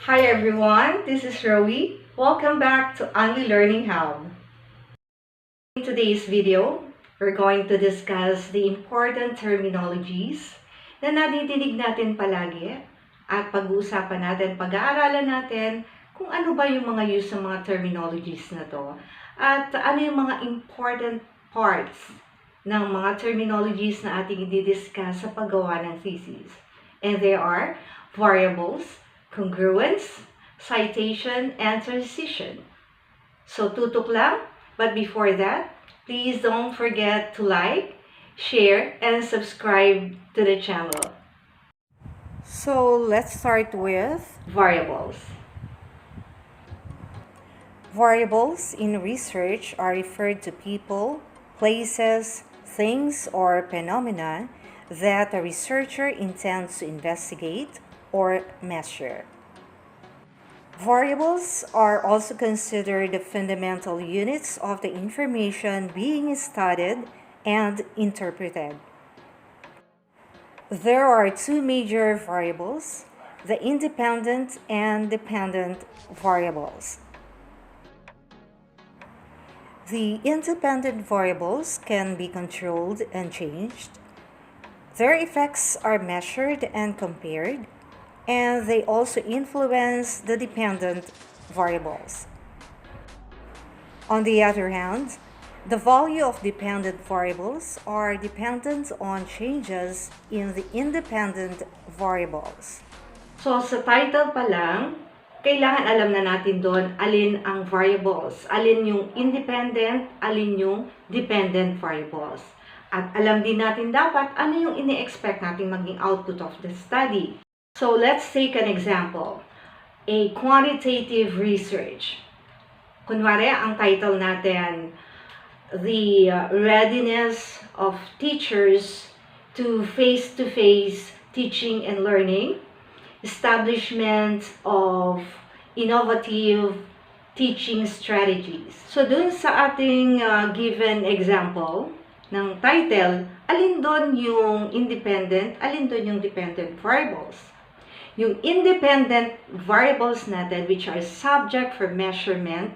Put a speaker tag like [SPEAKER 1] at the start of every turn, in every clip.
[SPEAKER 1] Hi everyone, this is Rowie. Welcome back to Only Learning Hub. In today's video, we're going to discuss the important terminologies na nadidinig natin palagi at pag-uusapan natin, pag-aaralan natin kung ano ba yung mga use ng mga terminologies na to at ano yung mga important parts ng mga terminologies na ating i-discuss sa paggawa ng thesis. And they are variables, congruence, citation, and transition. So tutok lang, but before that, please don't forget to like, share, and subscribe to the channel. So let's start with variables. Variables in research are referred to people, places, things, or phenomena that a researcher intends to investigate or measure. Variables are also considered the fundamental units of the information being studied and interpreted. There are two major variables, the independent and dependent variables. The independent variables can be controlled and changed. Their effects are measured and compared, and they also influence the dependent variables. On the other hand, the value of dependent variables are dependent on changes in the independent variables. So sa title pa lang, kailangan alam na natin doon alin ang variables, alin yung independent, alin yung dependent variables. At alam din natin dapat ano yung ini-expect nating maging output of the study. So let's take an example, a quantitative research. Kunwari, ang title natin, the readiness of teachers to face-to-face teaching and learning, establishment of innovative teaching strategies. So dun sa ating given example ng title, alin doon yung independent, alin doon yung dependent variables. Yung independent variables natin, which are subject for measurement,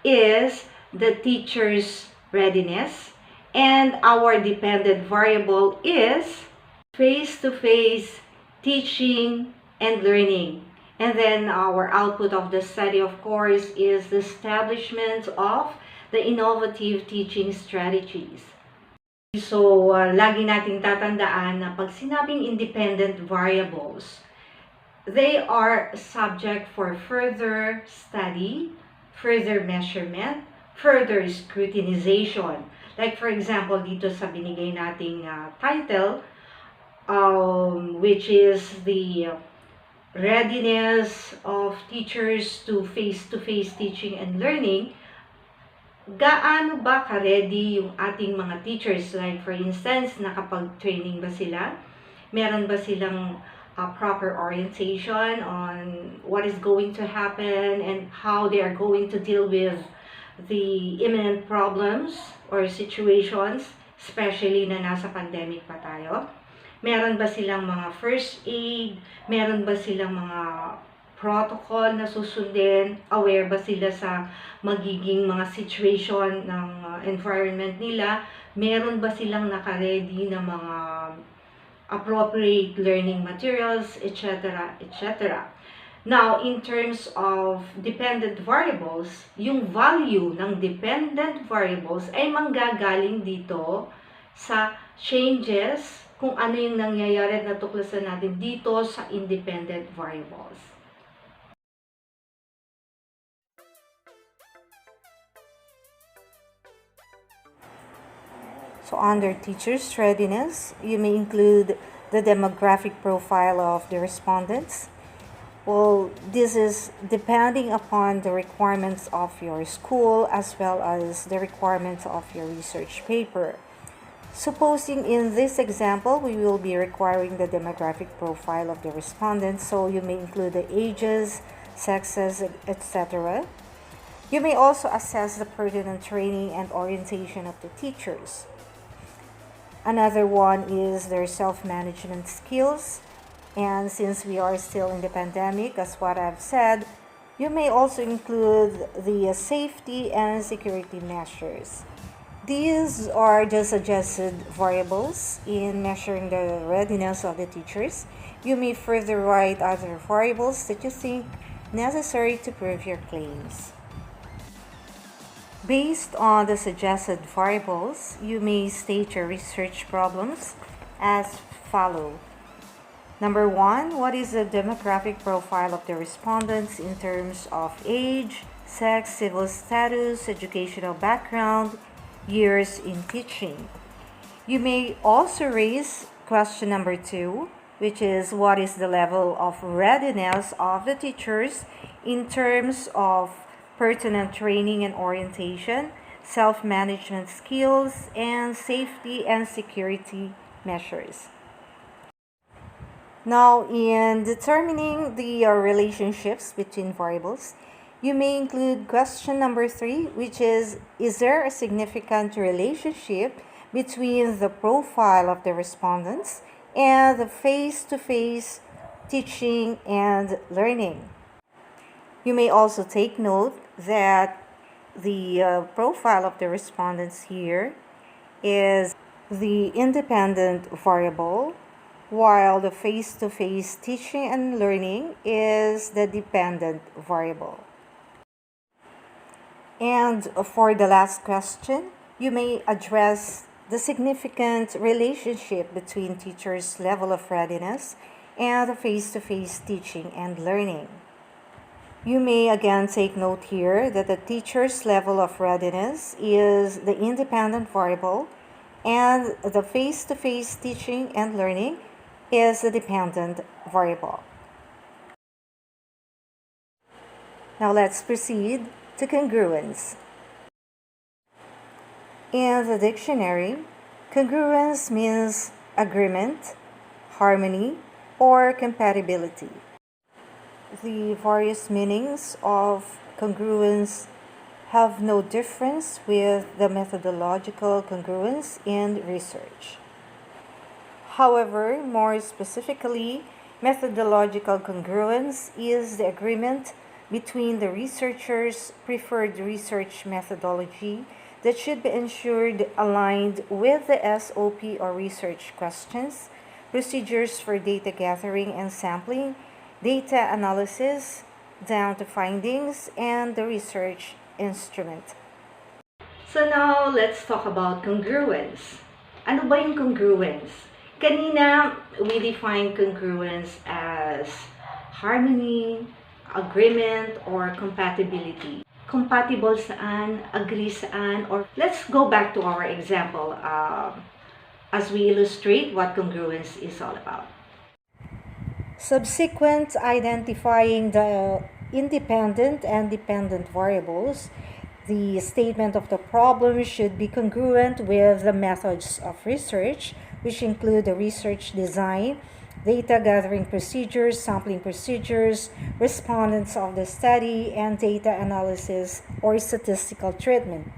[SPEAKER 1] is the teacher's readiness, and our dependent variable is face-to-face teaching and learning. And then our output of the study, of course, is the establishment of the innovative teaching strategies. So, lagi nating tatandaan na pag sinabing independent variables, they are subject for further study, further measurement, further scrutinization. Like for example, dito sa binigay nating title, which is the readiness of teachers to face-to-face teaching and learning, gaano ba ka-ready yung ating mga teachers? Like for instance, nakapag-training ba sila? Meron ba silang proper orientation on what is going to happen and how they are going to deal with the imminent problems or situations, especially na nasa pandemic pa tayo? Meron ba silang mga first aid? Meron ba silang mga protocol na susundin? Aware ba sila sa magiging mga situation ng environment nila? Meron ba silang naka-ready na mga appropriate learning materials, etc., etc.? Now, in terms of dependent variables, yung value ng dependent variables ay manggagaling dito sa changes kung ano yung nangyayari at natuklasan natin dito sa independent variables. So under teacher's readiness, you may include the demographic profile of the respondents. Well, this is depending upon the requirements of your school as well as the requirements of your research paper. Supposing in this example, we will be requiring the demographic profile of the respondents, so you may include the ages, sexes, etc. You may also assess the pertinent training and orientation of the teachers. Another one is their self-management skills, And since we are still in the pandemic, as what I've said, you may also include the safety and security measures. These are the suggested variables in measuring the readiness of the teachers. You may further write other variables that you think necessary to prove your claims. Based on the suggested variables, you may state your research problems as follow. Number 1, what is the demographic profile of the respondents in terms of age, sex, civil status, educational background, years in teaching? You may also raise question number 2, which is what is the level of readiness of the teachers in terms of pertinent training and orientation, self-management skills, and safety and security measures. Now, in determining the relationships between variables, you may include question number 3, which is there a significant relationship between the profile of the respondents and the face-to-face teaching and learning? You may also take note that the profile of the respondents here is the independent variable, while the face-to-face teaching and learning is the dependent variable. And for the last question, you may address the significant relationship between teachers' level of readiness and the face-to-face teaching and learning. You may again take note here that the teacher's level of readiness is the independent variable and the face-to-face teaching and learning is the dependent variable. Now let's proceed to congruence. In the dictionary, congruence means agreement, harmony, or compatibility. The various meanings of congruence have no difference with the methodological congruence in research. However, more specifically, methodological congruence is the agreement between the researcher's preferred research methodology that should be ensured aligned with the SOP or research questions, procedures for data gathering and sampling, data analysis, down to findings, and the research instrument. So now, let's talk about congruence. Ano ba yung congruence? Kanina, we defined congruence as harmony, agreement, or compatibility. Compatible saan, agree saan, or let's go back to our example as we illustrate what congruence is all about. Subsequent identifying the independent and dependent variables, the statement of the problem should be congruent with the methods of research, which include the research design, data gathering procedures, sampling procedures, respondents of the study, and data analysis or statistical treatment.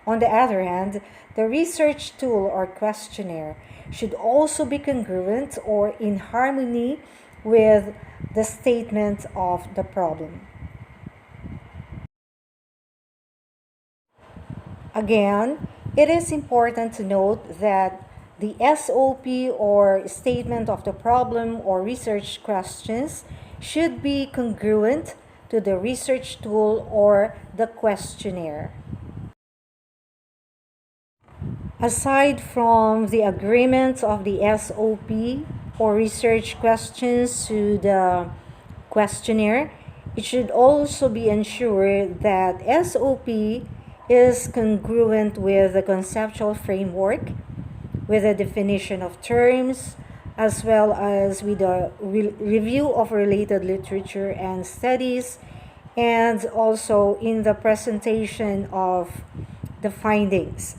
[SPEAKER 1] On the other hand, the research tool or questionnaire should also be congruent or in harmony with the statement of the problem. Again, it is important to note that the SOP or statement of the problem or research questions should be congruent to the research tool or the questionnaire. Aside from the agreement of the SOP or research questions to the questionnaire, it should also be ensured that SOP is congruent with the conceptual framework, with a definition of terms, as well as with a review of related literature and studies, and also in the presentation of the findings.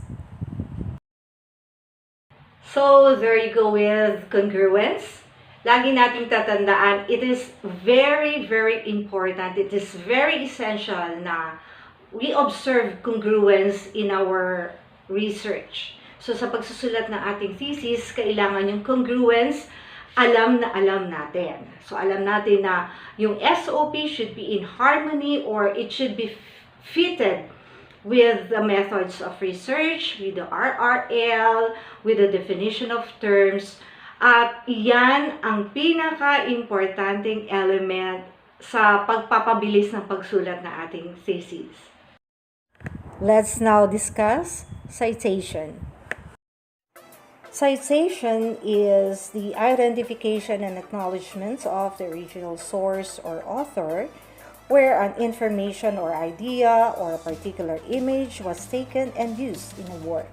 [SPEAKER 1] So, there you go with congruence. Lagi nating tatandaan, it is very, very important. It is very essential na we observe congruence in our research. So, sa pagsusulat ng ating thesis, kailangan yung congruence alam na alam natin. So, alam natin na yung SOP should be in harmony or it should be fitted with the methods of research, with the RRL, with the definition of terms. At iyan ang pinaka-importanting element sa pagpapabilis ng pagsulat ng ating thesis. Let's now discuss citation. Citation is the identification and acknowledgement of the original source or author where an information or idea or a particular image was taken and used in a work.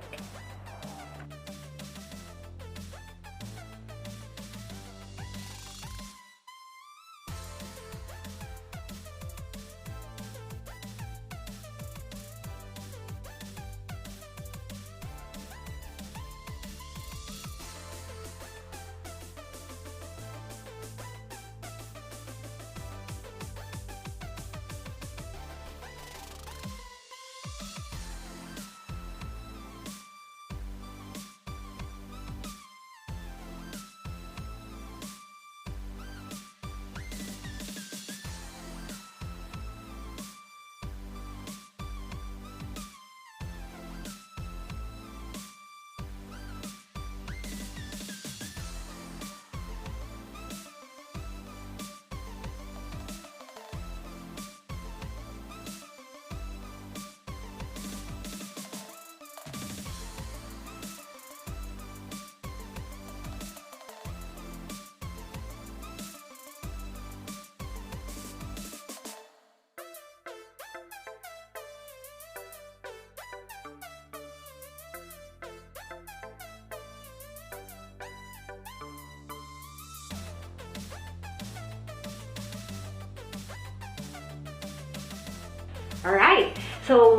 [SPEAKER 1] Alright, so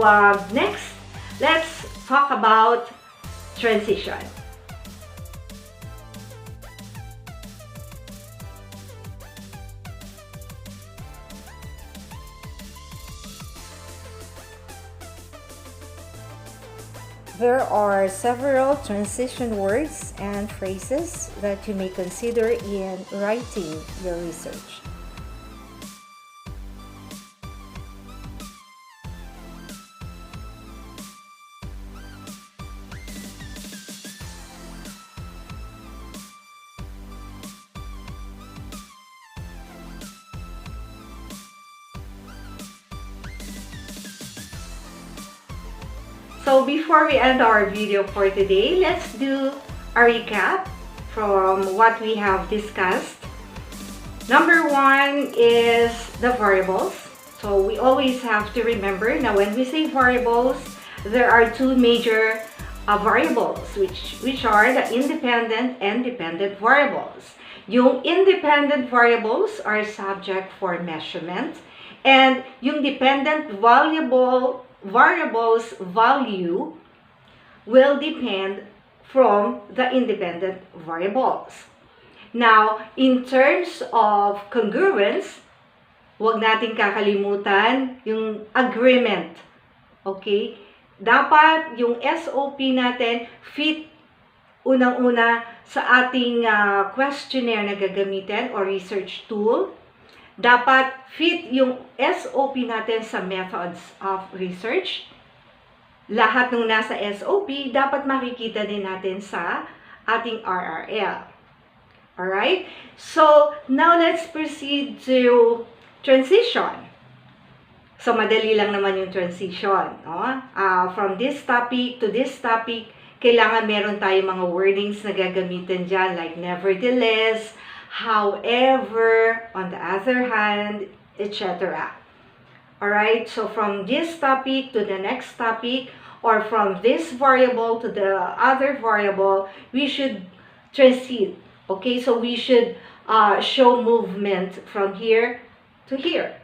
[SPEAKER 1] next, let's talk about transition. There are several transition words and phrases that you may consider in writing your research. So before we end our video for today, let's do a recap from what we have discussed. Number one is the variables. So we always have to remember now when we say variables, there are two major variables which are the independent and dependent variables. Yung independent variables are subject for measurement and yung dependent variables value will depend from the independent variables. Now, in terms of congruence, huwag nating kakalimutan yung agreement. Okay? Dapat yung SOP natin fit unang-una sa ating questionnaire na gagamitin or research tool. Dapat fit yung SOP natin sa methods of research. Lahat ng nasa SOP, dapat makikita din natin sa ating RRL. Alright? So, now let's proceed to transition. So, madali lang naman yung transition. No? From this topic to this topic, kailangan meron tayong mga wordings na gagamitin dyan like nevertheless, however, on the other hand, etc. Alright, so from this topic to the next topic, or from this variable to the other variable, we should transit. Okay, so we should show movement from here to here.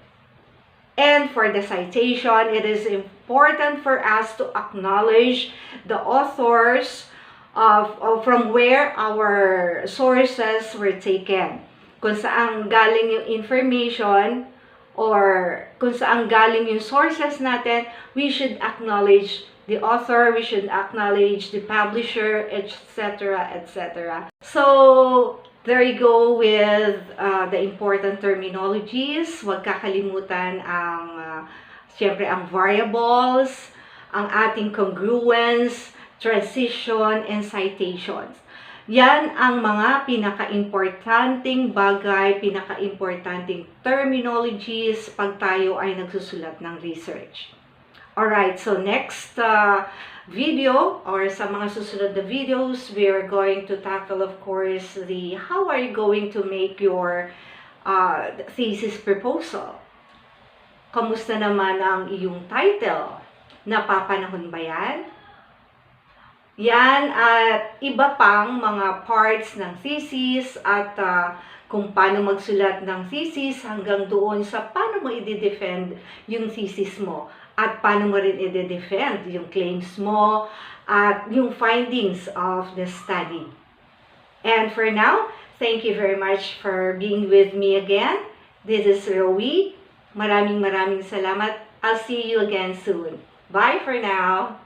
[SPEAKER 1] And for the citation, it is important for us to acknowledge the authors from where our sources were taken. Kung saan galing yung information or kung saan galing yung sources natin, we should acknowledge the author, we should acknowledge the publisher, etc., etc. So, There you go with the important terminologies. Huwag kakalimutan ang, siyempre, ang variables, ang ating congruence, transition, and citations. Yan ang mga pinaka-importanting bagay, pinaka-importanting terminologies pag tayo ay nagsusulat ng research. Alright, so next video or sa mga susunod na videos, we are going to tackle, of course, the how are you going to make your thesis proposal. Kamusta naman ang iyong title? Napapanahon ba yan? Yan at iba pang mga parts ng thesis at kung paano magsulat ng thesis hanggang doon sa paano mo i-defend yung thesis mo at paano mo rin i-defend yung claims mo at yung findings of the study. And for now, thank you very much for being with me again. This is Rowie. Maraming salamat. I'll see you again soon. Bye for now.